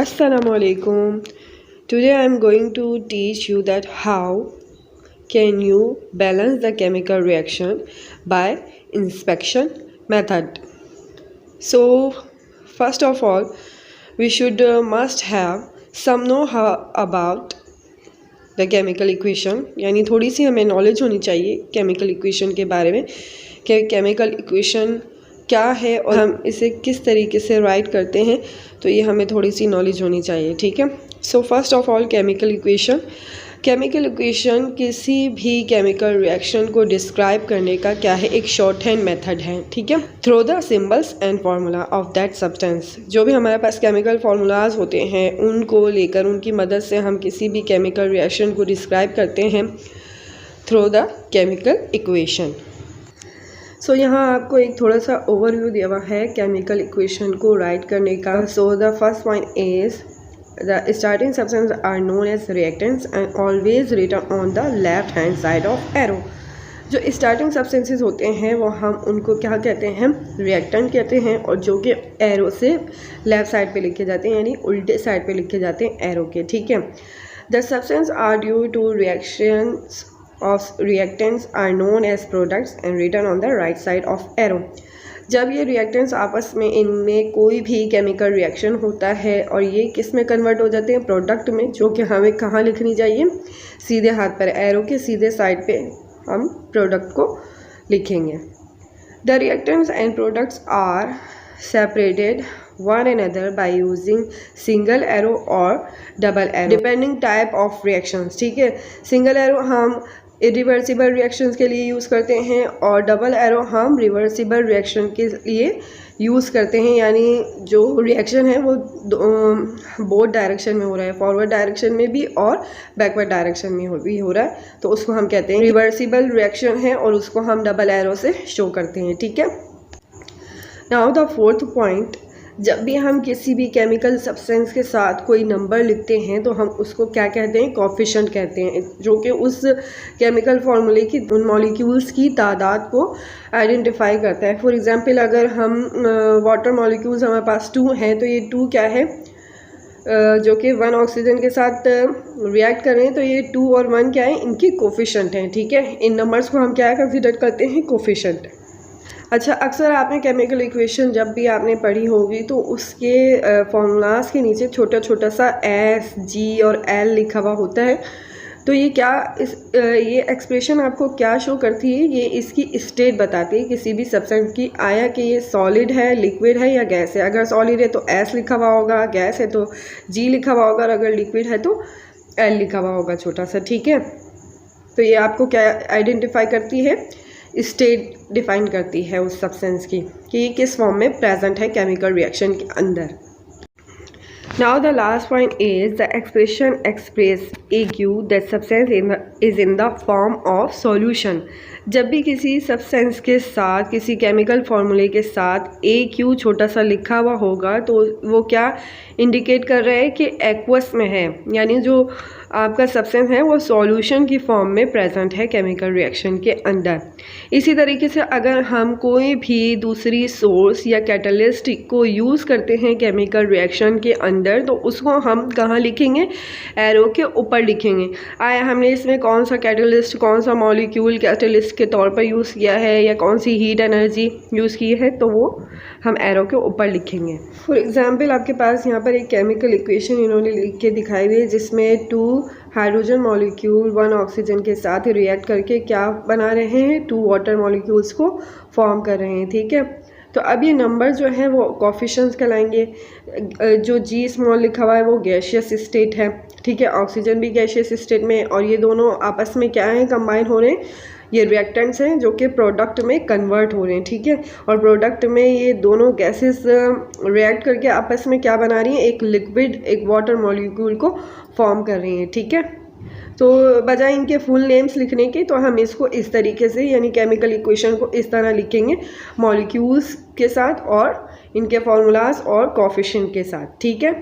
Assalamualaikum. Today I am going to teach you that how can you balance the chemical reaction by inspection method. So first of all we should must have some know how about the chemical equation, यानी थोड़ी सी हमें knowledge होनी चाहिए chemical equation के बारे में कि chemical equation क्या है और हम इसे किस तरीके से राइट करते हैं, तो ये हमें थोड़ी सी नॉलेज होनी चाहिए। ठीक है। So first of all chemical equation किसी भी केमिकल रिएक्शन को डिस्क्राइब करने का क्या है, एक शॉर्ट हैंड मेथड है। ठीक है। Through the symbols and formula of that substance, जो भी हमारे पास केमिकल फार्मूलाज होते हैं उनको लेकर उनकी मदद से हम किसी भी केमिकल रिएक्शन को डिस्क्राइब करते हैं थ्रू द केमिकल इक्वेशन। सो यहाँ आपको एक थोड़ा सा ओवरव्यू दिया हुआ है केमिकल इक्वेशन को राइट करने का। So the first point is the starting substance are known as reactants and always written on the left hand side of arrow. जो स्टार्टिंग सब्सटेंसेस होते हैं वो हम उनको क्या कहते हैं, रिएक्टेंट कहते हैं, और जो कि एरो से लेफ्ट साइड पे लिखे जाते हैं, यानी उल्टे साइड पे लिखे जाते हैं एरो के। ठीक है। The substance are due to reactions of reactants are known as products and written on the right side of arrow। जब ये रिएक्टेंट्स आपस में इनमें कोई भी केमिकल रिएक्शन होता है और ये किस में कन्वर्ट हो जाते हैं, प्रोडक्ट में, जो कि हमें कहाँ लिखनी चाहिए, सीधे हाथ पर एरो के सीधे साइड पे हम प्रोडक्ट को लिखेंगे। The reactants and products are separated one another by using single arrow or double arrow depending type of reactions। ठीक है। सिंगल एरो हम इरिवर्सिबल रिएक्शंस के लिए यूज़ करते हैं और डबल एरो हम रिवर्सिबल रिएक्शन के लिए यूज़ करते हैं, यानी जो रिएक्शन है वो बोथ डायरेक्शन में हो रहा है, फॉरवर्ड डायरेक्शन में भी और बैकवर्ड डायरेक्शन में भी हो रहा है, तो उसको हम कहते हैं रिवर्सिबल रिएक्शन है और उसको हम डबल एरो से शो करते हैं। ठीक है। नाउ द फोर्थ पॉइंट, जब भी हम किसी भी केमिकल सब्सटेंस के साथ कोई नंबर लिखते हैं तो हम उसको क्या कहते हैं, कोफिशिएंट कहते हैं, जो कि उस केमिकल फार्मूले की उन मॉलिक्यूल्स की तादाद को आइडेंटिफाई करता है। फॉर एग्जांपल अगर हम वाटर मॉलिक्यूल्स हमारे पास 2 हैं तो ये 2 क्या है, जो कि 1 ऑक्सीजन के साथ रिएक्ट कर रहे हैं, तो ये 2 और 1 क्या है, इनकी कोफिशिएंट हैं। ठीक है। इन नंबर्स को हम क्या कंसिडर करते हैं, कोफिशिएंट। अच्छा, अक्सर आपने केमिकल इक्वेशन जब भी आपने पढ़ी होगी तो उसके फार्मूलाज के नीचे छोटा छोटा सा एस, जी और एल लिखा हुआ होता है। तो ये क्या ये एक्सप्रेशन आपको क्या शो करती है, ये इसकी स्टेट बताती है किसी भी सब्सटेंस की, आया कि ये सॉलिड है, लिक्विड है या गैस है। अगर सॉलिड है तो एस लिखा हुआ होगा, गैस है तो जी लिखा हुआ होगा, और अगर लिक्विड है तो एल लिखा हुआ होगा छोटा सा। ठीक है। तो ये आपको क्या आइडेंटिफाई करती है, स्टेट डिफाइन करती है उस सब्सटेंस की कि ये किस फॉर्म में प्रेजेंट है केमिकल रिएक्शन के अंदर। Now the last point is the expression express A Q that substance is in the form of solution. जब भी किसी सब्सटेंस के साथ, किसी केमिकल फार्मूले के साथ ए क्यू छोटा सा लिखा हुआ होगा तो वो क्या इंडिकेट कर रहा है कि एक्वस में है, यानी जो आपका सब्सटेंस है वो सॉल्यूशन की फॉर्म में प्रेजेंट है केमिकल रिएक्शन के अंदर। इसी तरीके से अगर हम कोई भी दूसरी सोर्स या कैटलिस्ट को यूज़ करते हैं केमिकल रिएक्शन के अंदर तो उसको हम कहाँ लिखेंगे, एरो के ऊपर लिखेंगे। आया हमने इसमें कौन सा कैटलिस्ट, कौन सा मॉलिक्यूल कैटलिस्ट के तौर पर यूज़ किया है या कौन सी हीट एनर्जी यूज़ की है, तो वो हम एरो के ऊपर लिखेंगे। फॉर एग्जांपल आपके पास यहाँ पर एक केमिकल इक्वेशन इन्होंने लिख के दिखाई हुई है जिसमें 2 हाइड्रोजन मॉलिक्यूल 1 ऑक्सीजन के साथ रिएक्ट करके क्या बना रहे हैं, 2 वाटर मॉलिक्यूल्स को फॉर्म कर रहे हैं। ठीक है। तो अब ये नंबर जो है वो कोफिशिएंट्स कहलाएंगे। जो जी स्मॉल लिखा हुआ है वो गैसियस स्टेट है। ठीक है। ऑक्सीजन भी गैसियस स्टेट में, और ये दोनों आपस में क्या है, कंबाइन हो रहे हैं, ये रिएक्टेंट्स हैं जो कि प्रोडक्ट में कन्वर्ट हो रहे हैं। ठीक है। और प्रोडक्ट में ये दोनों गैसेस रिएक्ट करके आपस में क्या बना रही हैं, एक लिक्विड, एक वाटर मॉलिक्यूल को फॉर्म कर रही हैं। ठीक है। तो बजाय इनके फुल नेम्स लिखने के तो हम इसको इस तरीके से, यानी केमिकल इक्वेशन को इस तरह लिखेंगे, मॉलिक्यूल्स के साथ और इनके फार्मूलाज और कोफिशिएंट के साथ। ठीक है।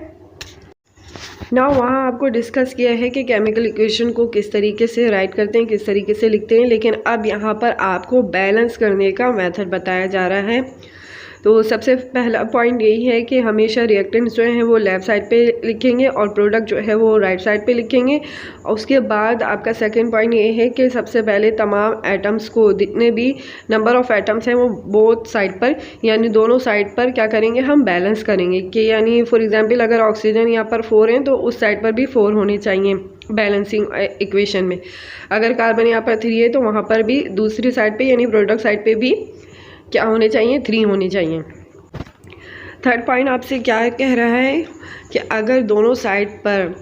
ना वहाँ आपको डिस्कस किया है कि केमिकल इक्वेशन को किस तरीके से राइट करते हैं, किस तरीके से लिखते हैं, लेकिन अब यहाँ पर आपको बैलेंस करने का मेथड बताया जा रहा है। तो सबसे पहला पॉइंट यही है कि हमेशा रिएक्टेंट्स जो हैं वो लेफ़्ट साइड पे लिखेंगे और प्रोडक्ट जो है वो राइट साइड पे लिखेंगे। और उसके बाद आपका सेकंड पॉइंट ये है कि सबसे पहले तमाम एटम्स को, जितने भी नंबर ऑफ़ एटम्स हैं वो बोथ साइड पर यानी दोनों साइड पर क्या करेंगे, हम बैलेंस करेंगे कि यानी फॉर एग्जांपल अगर ऑक्सीजन यहाँ पर 4 हैं तो उस साइड पर भी 4 होने चाहिए बैलेंसिंग इक्वेशन में। अगर कार्बन यहाँ पर 3 है तो वहाँ पर भी दूसरी साइड पे यानी प्रोडक्ट साइड पे भी क्या होने चाहिए, 3 होने चाहिए। थर्ड पॉइंट आपसे क्या कह रहा है कि अगर दोनों साइड पर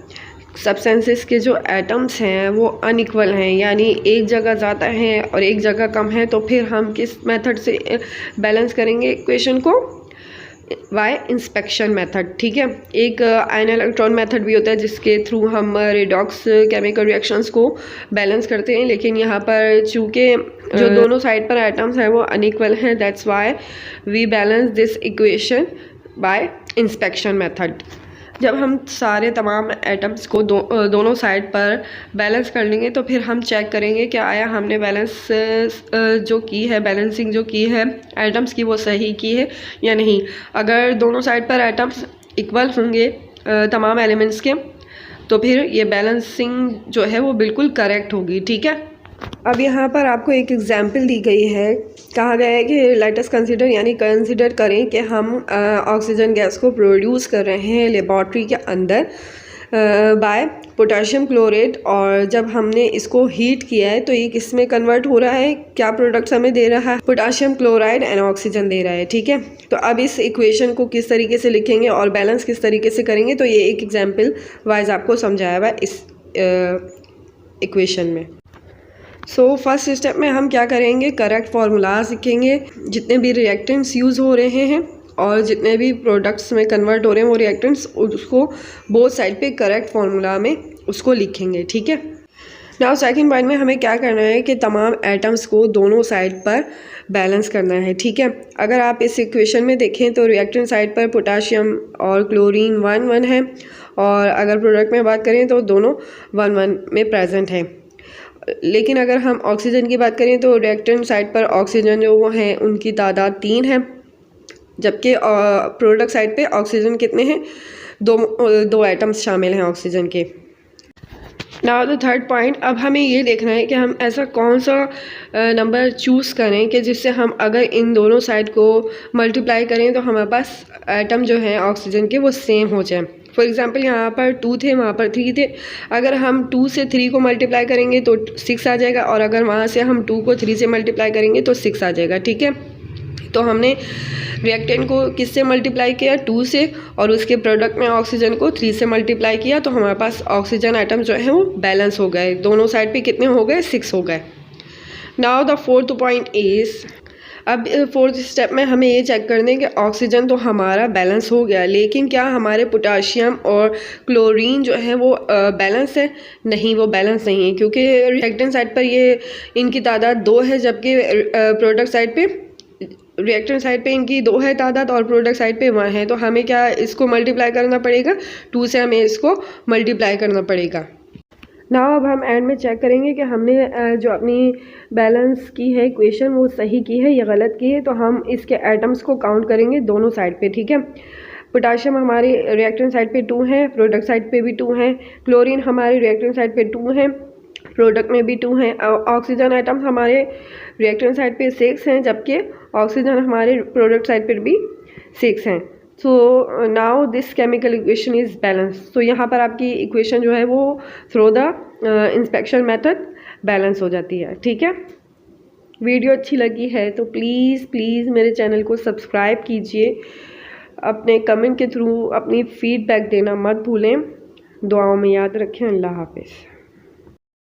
सब्सटेंसेस के जो एटम्स हैं वो अनइक्वल हैं यानी एक जगह ज़्यादा है और एक जगह कम है, तो फिर हम किस मेथड से बैलेंस करेंगे इक्वेशन को, बाय इंस्पेक्शन मेथड। ठीक है, एक आयन इलेक्ट्रॉन मेथड भी होता है जिसके थ्रू हम रिडॉक्स केमिकल रिएक्शंस को बैलेंस करते हैं, लेकिन यहाँ पर चूँकि जो दोनों साइड पर एटम्स हैं वो अनइक्वल हैं, that's why we balance this equation by inspection method. जब हम सारे तमाम एटम्स को दोनों साइड पर बैलेंस कर लेंगे तो फिर हम चेक करेंगे कि आया हमने बैलेंस जो की है, बैलेंसिंग जो की है एटम्स की, वो सही की है या नहीं। अगर दोनों साइड पर एटम्स इक्वल होंगे तमाम एलिमेंट्स के, तो फिर ये बैलेंसिंग जो है वो बिल्कुल करेक्ट होगी। ठीक है, अब यहाँ पर आपको एक एग्जाम्पल दी गई है, कहा गया है कि लेट अस कंसीडर यानी कंसीडर करें कि हम ऑक्सीजन गैस को प्रोड्यूस कर रहे हैं लेबॉर्ट्री के अंदर बाय पोटेशियम क्लोराइड, और जब हमने इसको हीट किया है तो ये किस में कन्वर्ट हो रहा है, क्या प्रोडक्ट्स हमें दे रहा है, पोटेशियम क्लोराइड एंड ऑक्सीजन दे रहा है। ठीक है, तो अब इस इक्वेशन को किस तरीके से लिखेंगे और बैलेंस किस तरीके से करेंगे, तो ये एक एग्जाम्पल वाइज आपको समझाया हुआ है इस इक्वेशन में। सो फर्स्ट स्टेप में हम क्या करेंगे, करेक्ट फार्मूलाज लिखेंगे, जितने भी रिएक्टेंट्स यूज़ हो रहे हैं और जितने भी प्रोडक्ट्स में कन्वर्ट हो रहे हैं वो रिएक्टेंट्स, उसको बोथ साइड पे करेक्ट फार्मूला में उसको लिखेंगे। ठीक है, नाउ सेकंड पॉइंट में हमें क्या करना है कि तमाम एटम्स को दोनों साइड पर बैलेंस करना है। ठीक है, अगर आप इस इक्वेशन में देखें तो रिएक्टेंट साइड पर पोटाशियम और क्लोरीन 1 1 है, और अगर प्रोडक्ट में बात करें तो दोनों 1 1 में प्रेजेंट है। लेकिन अगर हम ऑक्सीजन की बात करें तो रिएक्टेंट साइड पर ऑक्सीजन जो वो हैं उनकी तादाद 3 है, जबकि प्रोडक्ट साइड पे ऑक्सीजन कितने हैं, दो एटम्स शामिल हैं ऑक्सीजन के। नाउ द थर्ड पॉइंट, अब हमें ये देखना है कि हम ऐसा कौन सा नंबर चूज़ करें कि जिससे हम अगर इन दोनों साइड को मल्टीप्लाई करें तो हमारे पास एटम जो हैं ऑक्सीजन के वो सेम हो जाए। फॉर एग्ज़ाम्पल यहाँ पर 2 थे, वहाँ पर 3 थे, अगर हम 2 से 3 को मल्टीप्लाई करेंगे तो 6 आ जाएगा, और अगर वहाँ से हम 2 को 3 से मल्टीप्लाई करेंगे तो 6 आ जाएगा। ठीक है, तो हमने रिएक्टेंट को किससे मल्टीप्लाई किया, 2 से, और उसके प्रोडक्ट में ऑक्सीजन को 3 से मल्टीप्लाई किया, तो हमारे पास ऑक्सीजन आइटम जो है वो बैलेंस हो गए, दोनों साइड पे कितने हो गए, 6 हो गए। Now the fourth point is, अब फोर्थ स्टेप में हमें ये चेक करना है कि ऑक्सीजन तो हमारा बैलेंस हो गया, लेकिन क्या हमारे पोटाशियम और क्लोरीन जो है वो बैलेंस है, नहीं, वो बैलेंस नहीं है, क्योंकि रिएक्टेंट साइड पर ये इनकी तादाद 2 है, जबकि प्रोडक्ट साइड पे, रिएक्टेंट साइड पे इनकी 2 है तादाद और प्रोडक्ट साइड पे 1 है, तो हमें क्या इसको मल्टीप्लाई करना पड़ेगा, 2 से हमें इसको मल्टीप्लाई करना पड़ेगा। ना अब हम एंड में चेक करेंगे कि हमने जो अपनी बैलेंस की है इक्वेशन वो सही की है या गलत की है, तो हम इसके एटम्स को काउंट करेंगे दोनों साइड पे। ठीक है, पोटाशियम हमारी रिएक्टेंट साइड पे 2 है, प्रोडक्ट साइड पे भी 2 हैं, क्लोरीन हमारी रिएक्टेंट साइड पे 2 हैं, प्रोडक्ट में भी 2 हैं, ऑक्सीजन आइटम्स हमारे रिएक्टेंट साइड पे 6 हैं, जबकि ऑक्सीजन हमारे प्रोडक्ट साइड पर भी 6 हैं। So now this chemical equation is balance. तो यहाँ पर आपकी इक्वेशन जो है वो through the inspection method balance हो जाती है। ठीक है, वीडियो अच्छी लगी है तो प्लीज़ मेरे चैनल को सब्सक्राइब कीजिए, अपने कमेंट के थ्रू अपनी फीडबैक देना मत भूलें, दुआओं में याद रखें। अल्लाह हाफिज़।